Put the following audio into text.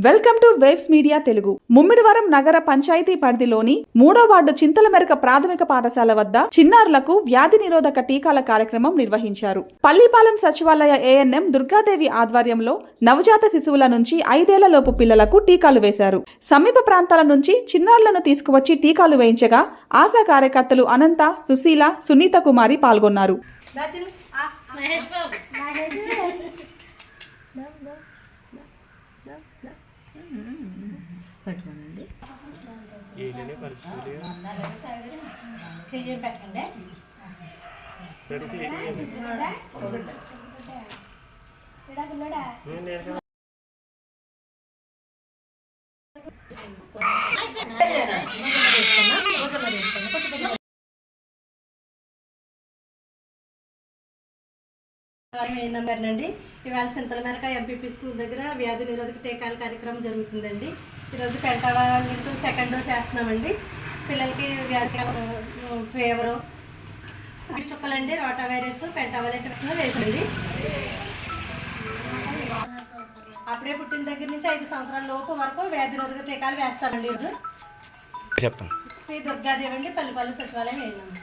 Welcome to waves media Telugu. Mummidivaram నగర పంచాయతీ పరిధిలోని 3వ వార్డు చింతలమెరక ప్రాథమిక పాఠశాల వద్ద చిన్నారులకు వ్యాధి నిరోధక టీకాల కార్యక్రమం నిర్వహించారు. పల్లిపాలెం సచివాలయ ఏఎన్ఎం దుర్గాదేవి ఆధ్వర్యంలో నవజాత శిశువుల నుంచి 5 ఏళ్లలోపు పిల్లలకు టీకాలు వేశారు. సమీప ప్రాంతాల నుంచి చిన్నారులను తీసుకువచ్చి టీకాలు వేయించగా ఆశా కార్యకర్తలు అనంత, సుశీల, సునీత కుమారి పాల్గొన్నారు. పట్టుకోనండి పెట్టండి. నంబర్నండి. ఇవాళ చింతలమెరక ఎంపీపీ స్కూల్ దగ్గర వ్యాధి నిరోధక టీకాల కార్యక్రమం జరుగుతుందండి. ఈరోజు పెంటావాళ్ళతో సెకండ్ డోస్ వేస్తున్నామండి. పిల్లలకి వ్యాధి ఫీవరు, చుక్కలండి, రోటా వైరస్, పెంటావాలెటిక్స్ వేసండి. అప్పుడే పుట్టిన దగ్గర నుంచి 5 సంవత్సరాల లోపు వరకు వ్యాధి నిరోధక టీకాలు వేస్తామండి. ఈరోజు చెప్పండి. దుర్గాదేవి అండి, పల్లిపాలెం సచివాలయం వెళ్ళాము.